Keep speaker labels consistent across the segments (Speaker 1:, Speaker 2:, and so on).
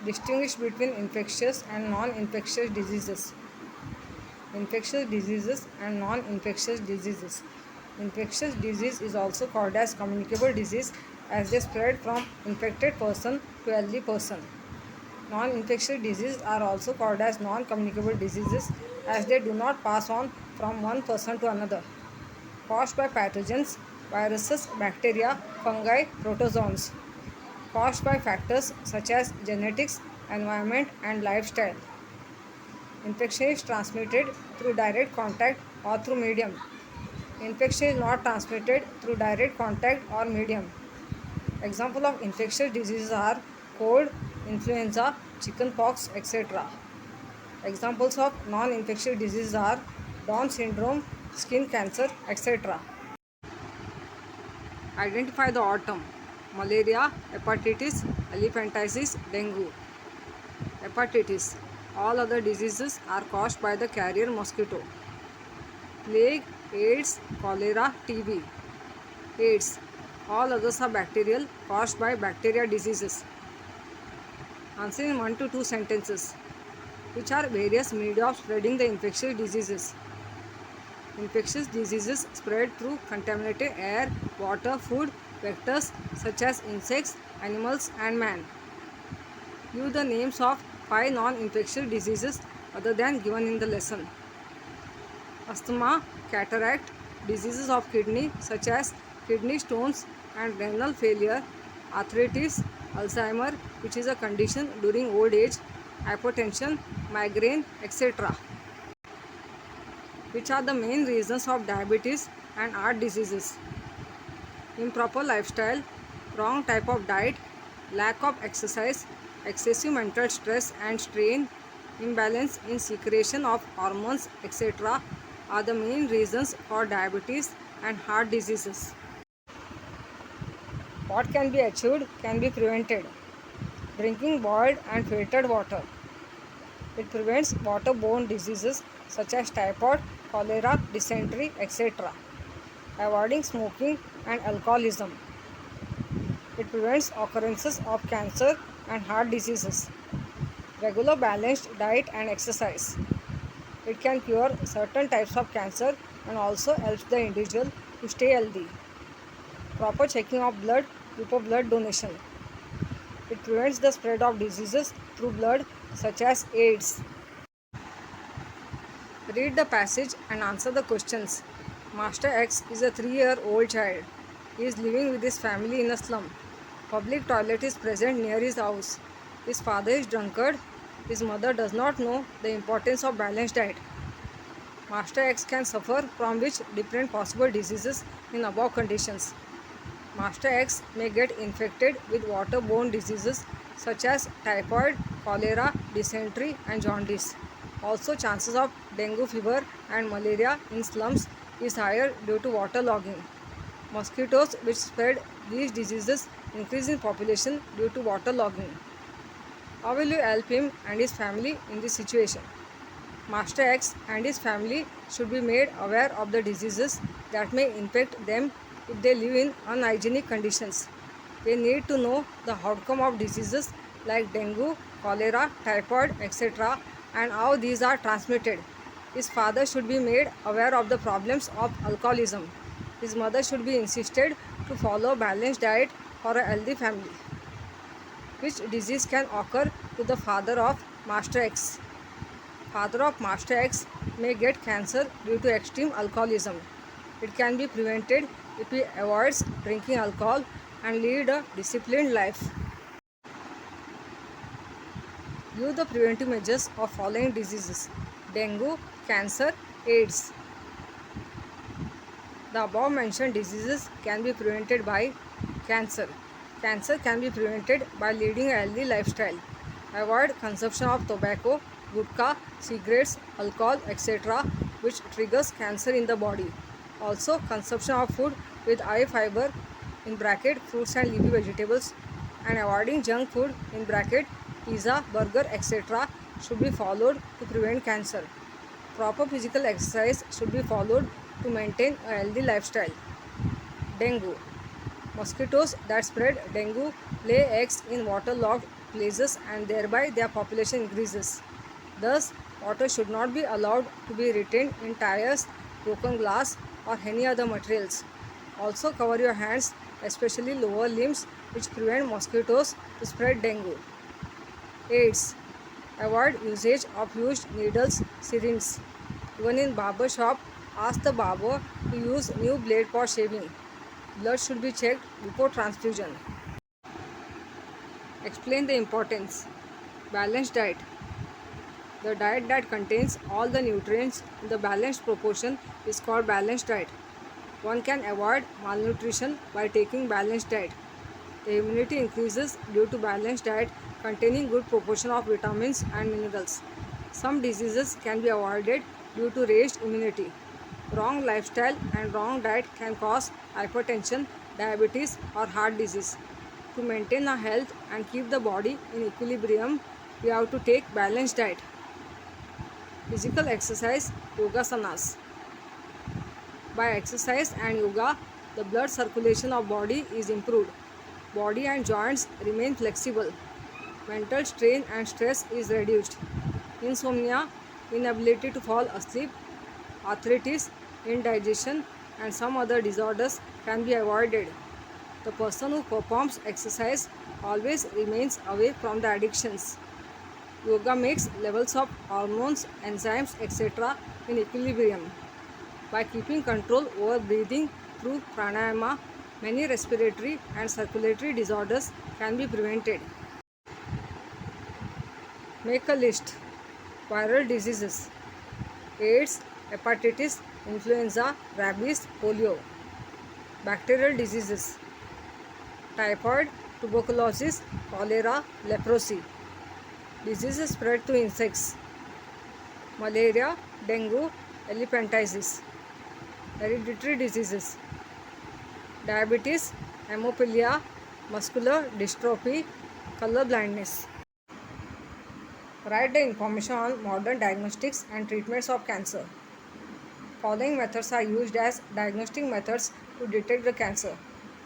Speaker 1: Distinguish between infectious and non-infectious diseases. Infectious diseases and non-infectious diseases. Infectious disease is also called as communicable disease as they spread from infected person to healthy person. Non-infectious diseases are also called as non-communicable diseases as they do not pass on from one person to another. Caused by pathogens, viruses, bacteria, fungi, protozoans. Caused by factors such as genetics, environment, and lifestyle. Infection is transmitted through direct contact or through medium. Infection is not transmitted through direct contact or medium. Examples of infectious diseases are cold, influenza, chickenpox, etc. Examples of non-infectious diseases are Down syndrome, skin cancer, etc. Identify the autumn. Malaria, hepatitis, elephantiasis, dengue. Hepatitis. All other diseases are caused by the carrier mosquito. Plague, AIDS, cholera, TB. AIDS. All others are bacterial, caused by bacteria diseases. Answer in 1 to 2 sentences. Which are various media of spreading the infectious diseases? Infectious diseases spread through contaminated air, water, food, vectors such as insects, animals, and man. Give the names of 5 non-infectious diseases other than given in the lesson. Asthma, cataract, diseases of kidney such as kidney stones and renal failure, arthritis, Alzheimer, which is a condition during old age, hypertension, migraine, etc. Which are the main reasons of diabetes and heart diseases? Improper lifestyle, wrong type of diet, lack of exercise, excessive mental stress and strain, imbalance in secretion of hormones, etc. are the main reasons for diabetes and heart diseases. What can be achieved can be prevented. Drinking boiled and filtered water. It prevents waterborne diseases such as typhoid, cholera, dysentery, etc. Avoiding smoking and alcoholism. It prevents occurrences of cancer and heart diseases. Regular balanced diet and exercise. It can cure certain types of cancer and also helps the individual to stay healthy. Proper checking of blood before blood donation. It prevents the spread of diseases through blood such as AIDS. Read the passage and answer the questions. Master X is a 3-year-old child. He is living with his family in a slum. Public toilet is present near his house. His father is drunkard. His mother does not know the importance of balanced diet. Master X can suffer from which different possible diseases in above conditions. Master X may get infected with waterborne diseases such as typhoid, cholera, dysentery, and jaundice. Also, chances of dengue fever and malaria in slums is higher due to waterlogging. Mosquitoes which spread these diseases increase in population due to waterlogging. How will you help him and his family in this situation? Master X and his family should be made aware of the diseases that may infect them if they live in unhygienic conditions. They need to know the outcome of diseases like dengue, cholera, typhoid, etc. and how these are transmitted. His father should be made aware of the problems of alcoholism. His mother should be insisted to follow balanced diet for a healthy family. Which disease can occur to the father of Master X? Father of Master X may get cancer due to extreme alcoholism. It can be prevented if he avoids drinking alcohol and lead a disciplined life. Give the preventive measures of following diseases: dengue, cancer, AIDS. The above mentioned diseases can be prevented by cancer. Cancer can be prevented by leading a healthy lifestyle. Avoid consumption of tobacco, gutka, cigarettes, alcohol, etc. which triggers cancer in the body. Also, consumption of food with high fiber in bracket fruits and leafy vegetables and avoiding junk food in bracket pizza, burger, etc. should be followed to prevent cancer. Proper physical exercise should be followed to maintain a healthy lifestyle. Dengue. Mosquitoes that spread dengue lay eggs in waterlogged places and thereby their population increases. Thus, water should not be allowed to be retained in tires, broken glass, or any other materials. Also, cover your hands, especially lower limbs, which prevent mosquitoes to spread dengue. AIDS. Avoid usage of used needles, syringes. Even in barber shop, ask the barber to use new blade for shaving. Blood should be checked before transfusion. Explain the importance. Balanced diet. The diet that contains all the nutrients in the balanced proportion is called balanced diet. One can avoid malnutrition by taking balanced diet. The immunity increases due to balanced diet containing good proportion of vitamins and minerals. Some diseases can be avoided due to raised immunity. Wrong lifestyle and wrong diet can cause hypertension, diabetes, or heart disease. To maintain our health and keep the body in equilibrium, we have to take balanced diet. Physical exercise, yogasanas. By exercise and yoga, the blood circulation of body is improved. Body and joints remain flexible. Mental strain and stress is reduced. Insomnia, inability to fall asleep, arthritis, indigestion, and some other disorders can be avoided. The person who performs exercise always remains away from the addictions. Yoga makes levels of hormones, enzymes, etc. in equilibrium. By keeping control over breathing through pranayama, many respiratory and circulatory disorders can be prevented. Make a list. Viral diseases: AIDS, hepatitis, influenza, rabies, polio. Bacterial diseases: typhoid, tuberculosis, cholera, leprosy. Diseases spread through insects: malaria, dengue, elephantiasis. Hereditary diseases: diabetes, hemophilia, muscular dystrophy, color blindness. Write the information on modern diagnostics and treatments of cancer. Following methods are used as diagnostic methods to detect the cancer.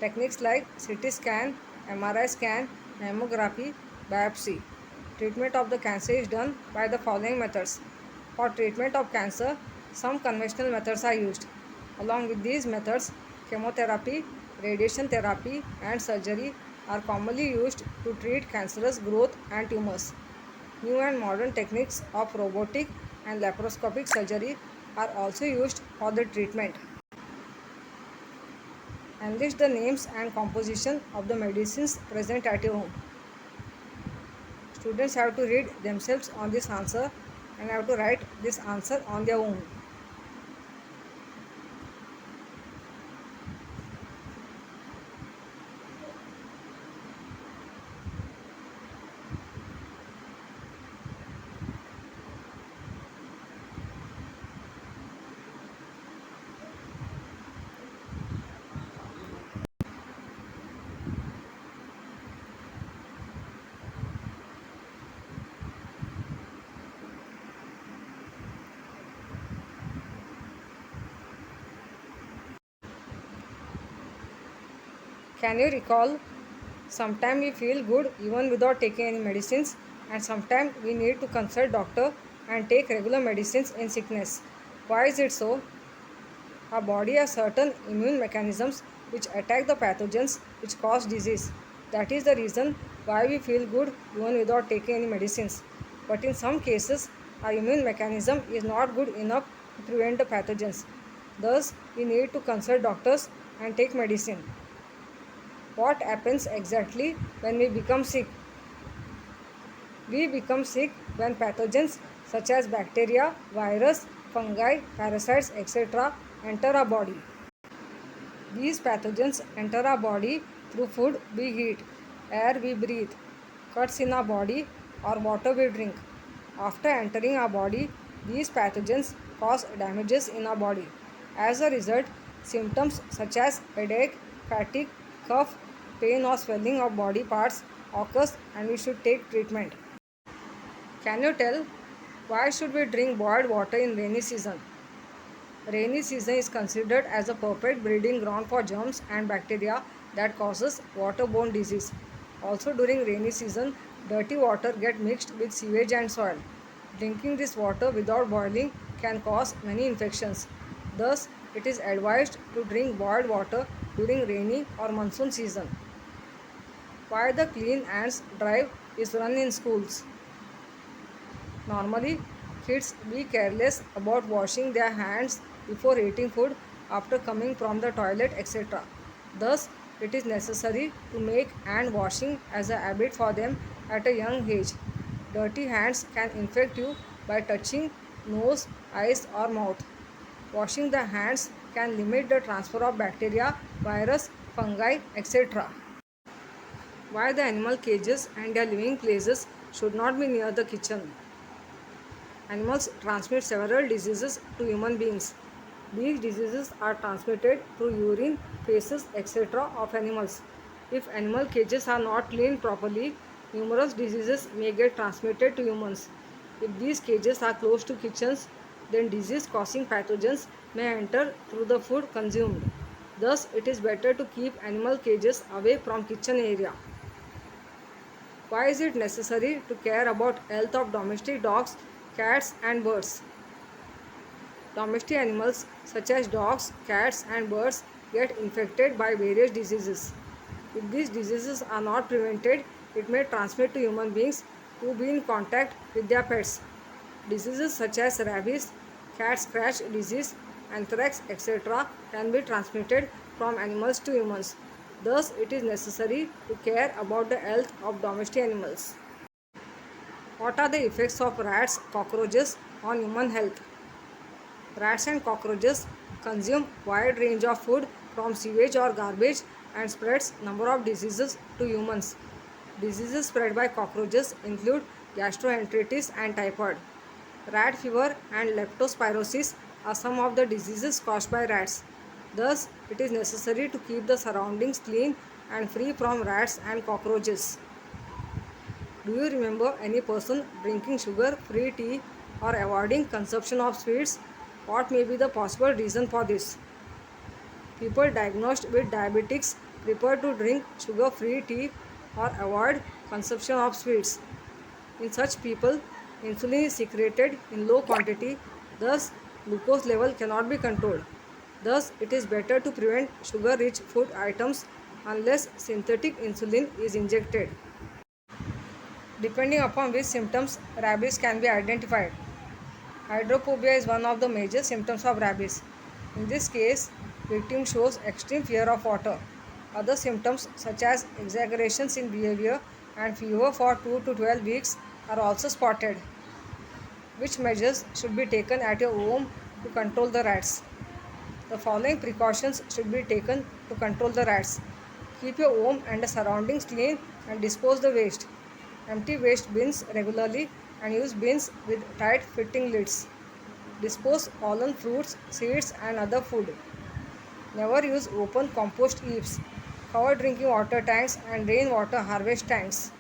Speaker 1: Techniques like CT scan, MRI scan, mammography, biopsy. Treatment of the cancer is done by the following methods. For treatment of cancer, some conventional methods are used. Along with these methods, chemotherapy, radiation therapy, and surgery are commonly used to treat cancerous growth and tumors. New and modern techniques of robotic and laparoscopic surgery are also used for the treatment. Enlist the names and composition of the medicines present at your home. Students have to read themselves on this answer and have to write this answer on their own. Can you recall? Sometimes we feel good even without taking any medicines, and sometimes we need to consult doctor and take regular medicines in sickness. Why is it so? Our body has certain immune mechanisms which attack the pathogens which cause disease. That is the reason why we feel good even without taking any medicines. But in some cases, our immune mechanism is not good enough to prevent the pathogens. Thus, we need to consult doctors and take medicine. What happens exactly when we become sick? We become sick when pathogens such as bacteria, virus, fungi, parasites, etc. enter our body. These pathogens enter our body through food we eat, air we breathe, cuts in our body, or water we drink. After entering our body, these pathogens cause damages in our body. As a result, symptoms such as headache, fatigue, cough, pain or swelling of body parts occurs and we should take treatment. Can you tell why should we drink boiled water in rainy season? Rainy season is considered as a perfect breeding ground for germs and bacteria that causes waterborne disease. Also during rainy season, Dirty water get mixed with sewage and soil. Drinking this water without boiling can cause many infections. Thus, it is advised to drink boiled water during rainy or monsoon season. Why the Clean Ants drive is run in schools? Normally, kids be careless about washing their hands before eating food, after coming from the toilet, etc. Thus, it is necessary to make hand washing as a habit for them at a young age. Dirty hands can infect you by touching nose, eyes, or mouth. Washing the hands can limit the transfer of bacteria, virus, fungi, etc. Why the animal cages and their living places should not be near the kitchen? Animals transmit several diseases to human beings. These diseases are transmitted through urine, feces, etc. of animals. If animal cages are not cleaned properly, numerous diseases may get transmitted to humans. If these cages are close to kitchens, then disease-causing pathogens may enter through the food consumed. Thus, it is better to keep animal cages away from kitchen area. Why is it necessary to care about health of domestic dogs, cats and birds? Domestic animals such as dogs, cats and birds get infected by various diseases. If these diseases are not prevented, it may transmit to human beings who be in contact with their pets. Diseases such as rabies, cat scratch disease, anthrax, etc. can be transmitted from animals to humans. Thus, it is necessary to care about the health of domestic animals. What are the effects of rats, cockroaches on human health? Rats and cockroaches consume wide range of food from sewage or garbage and spreads number of diseases to humans. Diseases spread by cockroaches include gastroenteritis and typhoid. Rat fever and leptospirosis are some of the diseases caused by rats. Thus, it is necessary to keep the surroundings clean and free from rats and cockroaches. Do you remember any person drinking sugar-free tea or avoiding consumption of sweets? What may be the possible reason for this? People diagnosed with diabetics prefer to drink sugar-free tea or avoid consumption of sweets. In such people, insulin is secreted in low quantity, thus glucose level cannot be controlled. Thus, it is better to prevent sugar-rich food items unless synthetic insulin is injected. Depending upon which symptoms rabies can be identified. Hydrophobia is one of the major symptoms of rabies. In this case, victim shows extreme fear of water. Other symptoms such as exaggerations in behavior and fever for 2 to 12 weeks are also spotted. Which measures should be taken at your home to control the rats? The following precautions should be taken to control the rats. Keep your home and the surroundings clean and dispose the waste. Empty waste bins regularly and use bins with tight fitting lids. Dispose fallen fruits, seeds and other food. Never use open compost heaps. Cover drinking water tanks and rainwater harvest tanks.